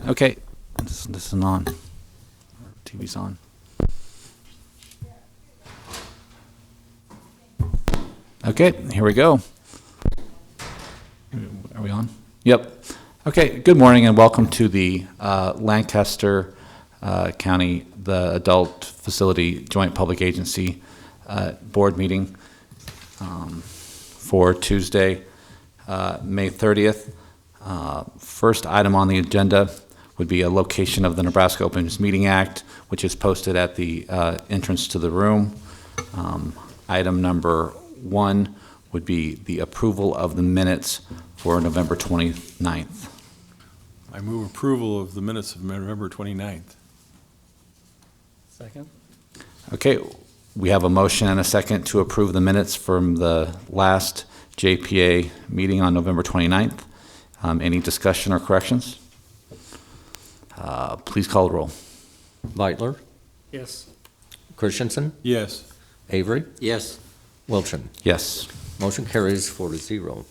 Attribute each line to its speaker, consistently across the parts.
Speaker 1: Okay, this is on. TV's on. Okay, here we go. Are we on? Yep. Okay, good morning and welcome to the Lancaster County, the Adult Facility Joint Public Agency Board meeting for Tuesday, May 30th. First item on the agenda would be a location of the Nebraska Open Meeting Act, which is posted at the entrance to the room. Item number 1 would be the approval of the minutes for November 29th.
Speaker 2: I move approval of the minutes of November 29th.
Speaker 3: Second.
Speaker 1: Okay, we have a motion and a second to approve the minutes from the last JPA meeting on November 29th. Any discussion or corrections? Please call the roll.
Speaker 4: Beitler,
Speaker 3: Yes.
Speaker 4: Christensen,
Speaker 2: Yes.
Speaker 4: Avery,
Speaker 3: Yes.
Speaker 4: Wilchin.
Speaker 1: Yes.
Speaker 4: Motion carries 4-0.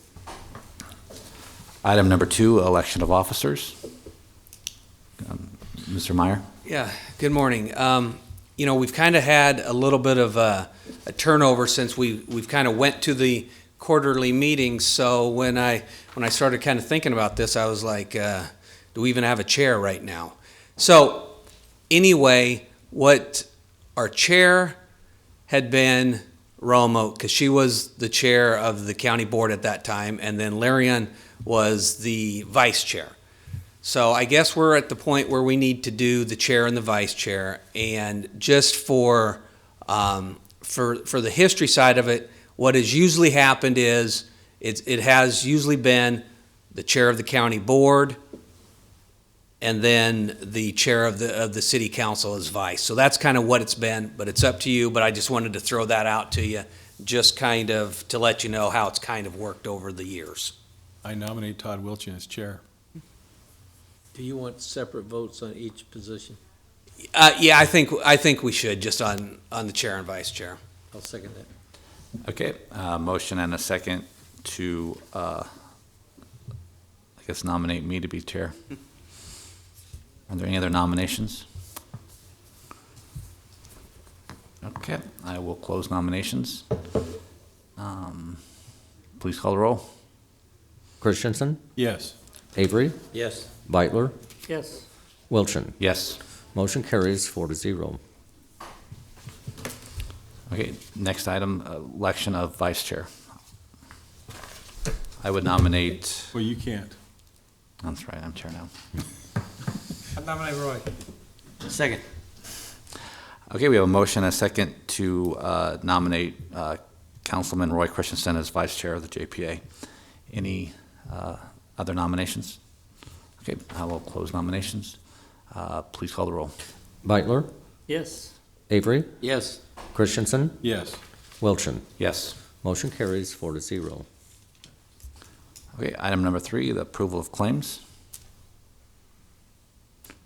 Speaker 1: Item number 2, election of officers. Mr. Meyer?
Speaker 5: Yeah, good morning. We've kind of had a little bit of a turnover since we've kind of went to the quarterly meetings. So when I started kind of thinking about this, I was like, do we even have a chair right now? So anyway, what our chair had been Romo, because she was the chair of the county board at that time, and then Larian was the vice chair. So I guess we're at the point where we need to do the chair and the vice chair. And just for the history side of it, what has usually happened is it has usually been the chair of the county board, and then the chair of the city council as vice. So that's kind of what it's been, but it's up to you. But I just wanted to throw that out to you, just kind of to let you know how it's kind of worked over the years.
Speaker 2: I nominate Todd Wilchin as chair.
Speaker 3: Do you want separate votes on each position?
Speaker 5: Yeah, I think we should, just on the chair and vice chair.
Speaker 3: I'll second that.
Speaker 1: Okay, motion and a second to, nominate me to be chair. Are there any other nominations? Okay, I will close nominations. Please call the roll.
Speaker 4: Christensen,
Speaker 2: Yes.
Speaker 4: Avery,
Speaker 3: Yes.
Speaker 4: Beitler,
Speaker 3: Yes.
Speaker 4: Wilchin.
Speaker 1: Yes.
Speaker 4: Motion carries 4-0.
Speaker 1: Okay, next item, election of vice chair. I would nominate,
Speaker 2: Well, you can't.
Speaker 1: that's right, I'm chair now.
Speaker 3: I nominate Roy. Second.
Speaker 1: Okay, we have a motion and a second to nominate Councilman Roy Christensen as vice chair of the JPA. Any other nominations? Okay, I will close nominations. Please call the roll.
Speaker 4: Beitler,
Speaker 3: Yes.
Speaker 4: Avery,
Speaker 3: Yes.
Speaker 4: Christensen,
Speaker 2: Yes.
Speaker 4: Wilchin.
Speaker 1: Yes.
Speaker 4: Motion carries 4-0.
Speaker 1: Okay, item number 3, the approval of claims.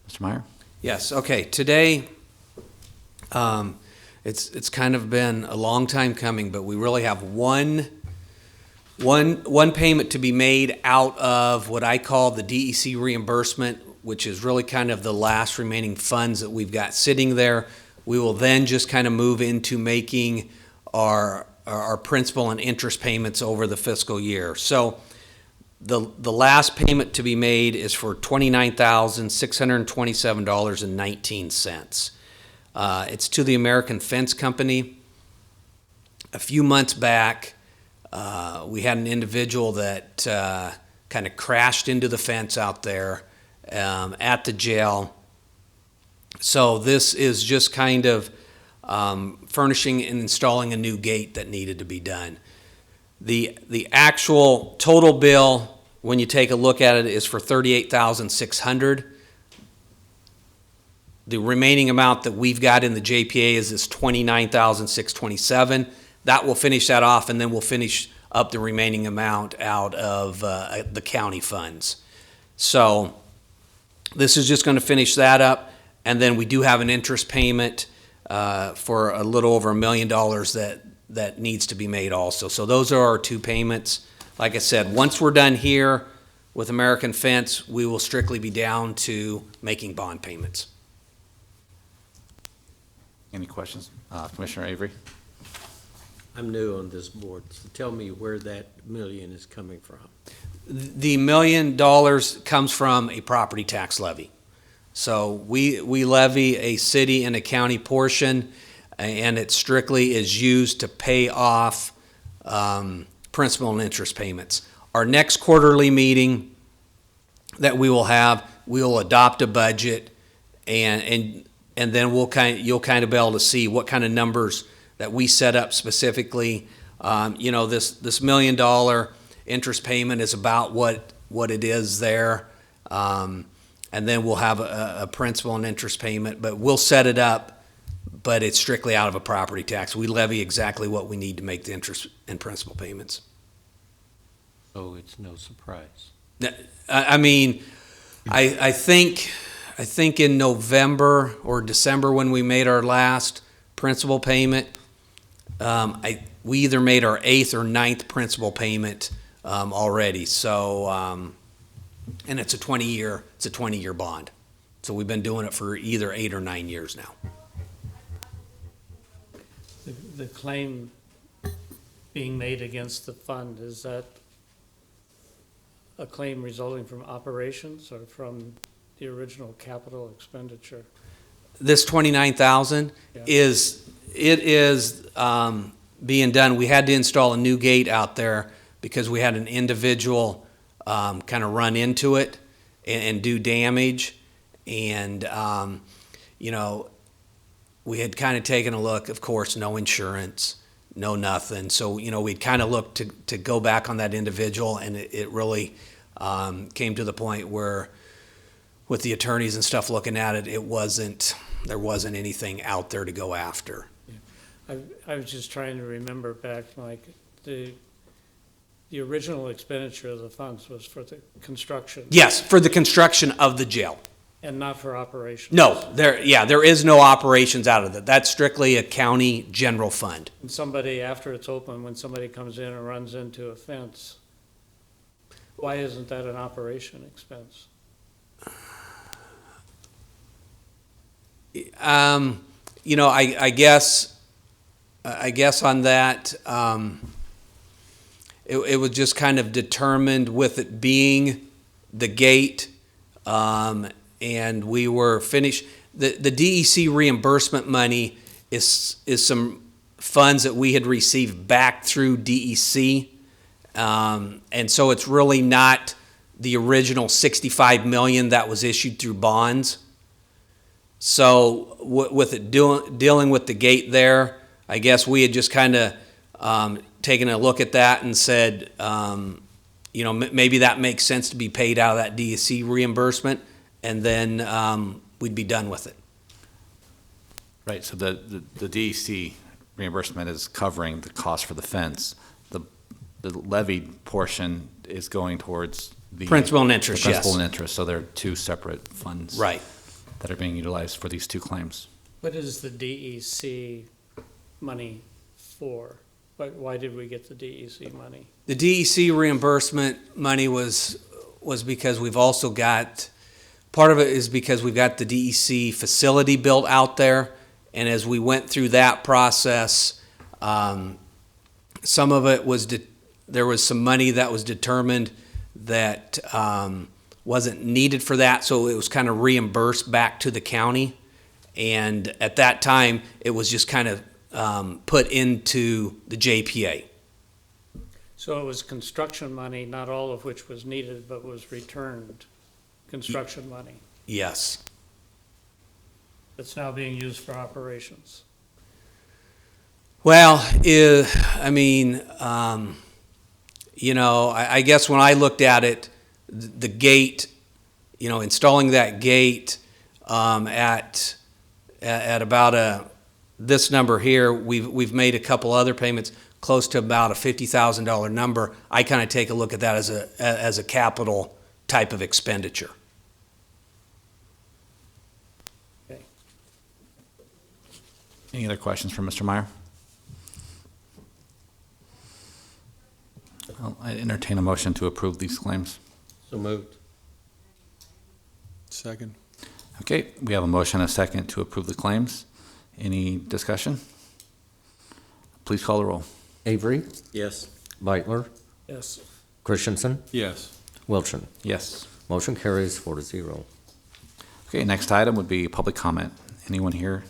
Speaker 1: Mr. Meyer?
Speaker 5: Yes, okay, today, it's kind of been a long time coming, but we really have one payment to be made out of what I call the DEC reimbursement, which is really kind of the last remaining funds that we've got sitting there. We will then just kind of move into making our principal and interest payments over the fiscal year. So the last payment to be made is for $29,627.19. It's to the American Fence Company. A few months back, we had an individual that kind of crashed into the fence out there at the jail. So this is just kind of furnishing and installing a new gate that needed to be done. The actual total bill, when you take a look at it, is for $38,600. The remaining amount that we've got in the JPA is this $29,627. That will finish that off, and then we'll finish up the remaining amount out of the county funds. So this is just going to finish that up, and then we do have an interest payment for a little over $1 million that needs to be made also. So those are our 2 payments. Like I said, once we're done here, With American Fence, we will strictly be down to making bond payments.
Speaker 1: Any questions? Commissioner Avery?
Speaker 3: I'm new on this board, so tell me where that million is coming from.
Speaker 5: The $1 million comes from a property tax levy. So we levy a city and a county portion, and it strictly is used to pay off principal and interest payments. Our next quarterly meeting that we will have, we will adopt a budget, and then you'll kind of be able to see what kind of numbers that we set up specifically. This $1 million interest payment is about what it is there. And then we'll have a principal and interest payment, but we'll set it up, but it's strictly out of a property tax. We levy exactly what we need to make the interest and principal payments.
Speaker 3: So it's no surprise.
Speaker 5: I mean, I think in November or December when we made our last principal payment, we either made our 8th or 9th principal payment already. So, and it's a 20-year bond. So we've been doing it for either 8 or 9 years now.
Speaker 6: The claim being made against the fund, is that a claim resulting from operations or from the original capital expenditure?
Speaker 5: This 29,000
Speaker 6: Yeah.
Speaker 5: is being done. We had to install a new gate out there because we had an individual kind of run into it and do damage. And, we had kind of taken a look, of course, no insurance, no nothing. So, we'd kind of looked to go back on that individual, and it really came to the point where with the attorneys and stuff looking at it, there wasn't anything out there to go after.
Speaker 6: I was just trying to remember back, like, the original expenditure of the funds was for the construction.
Speaker 5: Yes, for the construction of the jail.
Speaker 6: And not for operations.
Speaker 5: No, there is no operations out of it. That's strictly a county general fund.
Speaker 6: And somebody, after it's open, when somebody comes in and runs into a fence, why isn't that an operation expense?
Speaker 5: I guess on that, it was just kind of determined with it being the gate, and we were finished. The DEC reimbursement money is some funds that we had received back through DEC, and so it's really not the original $65 million that was issued through bonds. So with it dealing with the gate there, I guess we had just kind of taken a look at that and said, maybe that makes sense to be paid out of that DEC reimbursement, and then we'd be done with it.
Speaker 1: Right, so the DEC reimbursement is covering the cost for the fence. The levied portion is going towards the
Speaker 5: Principal and interest,
Speaker 1: the principal
Speaker 5: yes.
Speaker 1: and interest, so they're two separate funds.
Speaker 5: Right.
Speaker 1: That are being utilized for these two claims.
Speaker 6: What is the DEC money for? Why did we get the DEC money?
Speaker 5: The DEC reimbursement money was because we've also got, part of it is because we've got the DEC facility built out there, and as we went through that process, some of it was, there was some money that was determined that wasn't needed for that, so it was kind of reimbursed back to the county, and at that time, it was just kind of put into the JPA.
Speaker 6: So it was construction money, not all of which was needed, but was returned construction money
Speaker 5: Yes.
Speaker 6: that's now being used for operations.
Speaker 5: Well, I guess when I looked at it, the gate, installing that gate at about this number here, we've made a couple other payments close to about a $50,000 number. I kind of take a look at that as a capital type of expenditure.
Speaker 6: Okay.
Speaker 1: Any other questions for Mr. Meyer? I entertain a motion to approve these claims.
Speaker 3: So moved.
Speaker 2: Second.
Speaker 1: Okay, we have a motion and a second to approve the claims. Any discussion? Please call the roll.
Speaker 4: Avery,
Speaker 3: Yes.
Speaker 4: Beitler,
Speaker 6: Yes.
Speaker 4: Christensen,
Speaker 2: Yes.
Speaker 4: Wilchin.
Speaker 1: Yes.
Speaker 4: Motion carries 4-0.
Speaker 1: Okay, next item would be public comment. Anyone here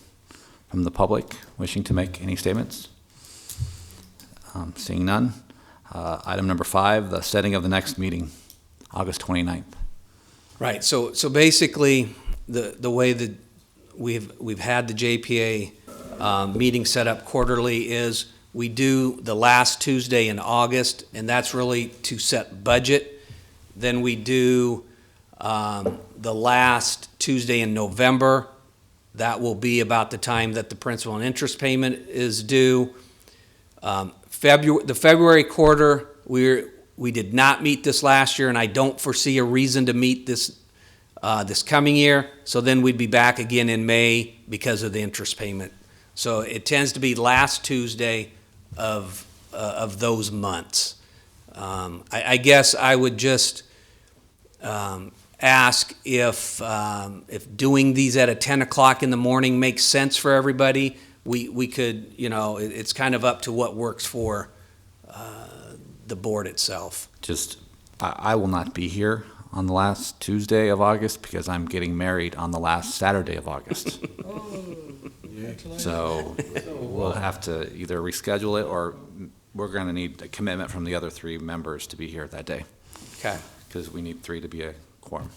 Speaker 1: from the public wishing to make any statements? Seeing none. Item number 5, the setting of the next meeting, August 29th.
Speaker 5: Right, so basically, the way that we've had the JPA meeting set up quarterly is we do the last Tuesday in August, and that's really to set budget. Then we do the last Tuesday in November. That will be about the time that the principal and interest payment is due. The February quarter, we did not meet this last year, and I don't foresee a reason to meet this coming year. So then we'd be back again in May because of the interest payment. So it tends to be last Tuesday of those months. I guess I would just ask if doing these at 10 o'clock in the morning makes sense for everybody. We could, it's kind of up to what works for the board itself.
Speaker 1: I will not be here on the last Tuesday of August because I'm getting married on the last Saturday of August. So we'll have to either reschedule it or we're going to need a commitment from the other 3 members to be here that day.
Speaker 5: Okay.
Speaker 1: Because we need 3 to be a quorum.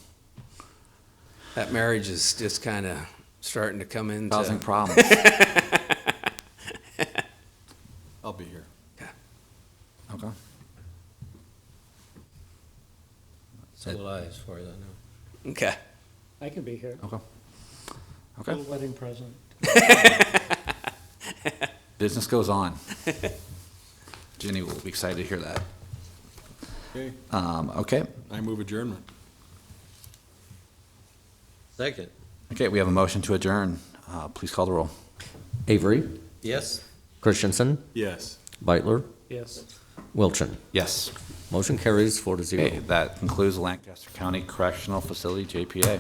Speaker 5: That marriage is just kind of starting to come into.
Speaker 1: Causing problems.
Speaker 2: I'll be here.
Speaker 1: Okay.
Speaker 3: So will I, as far as I know.
Speaker 5: Okay.
Speaker 6: I can be here.
Speaker 1: Okay. Okay.
Speaker 6: Little wedding present.
Speaker 1: Business goes on. Jenny will be excited to hear that.
Speaker 2: Okay.
Speaker 1: Okay.
Speaker 2: I move adjournment.
Speaker 3: Second.
Speaker 1: Okay, we have a motion to adjourn. Please call the roll.
Speaker 4: Avery,
Speaker 3: Yes.
Speaker 4: Christensen,
Speaker 2: Yes.
Speaker 4: Beitler,
Speaker 6: Yes.
Speaker 4: Wilchin.
Speaker 1: Yes.
Speaker 4: Motion carries 4-0.
Speaker 1: Okay, that concludes the Lancaster County Correctional Facility, JPA.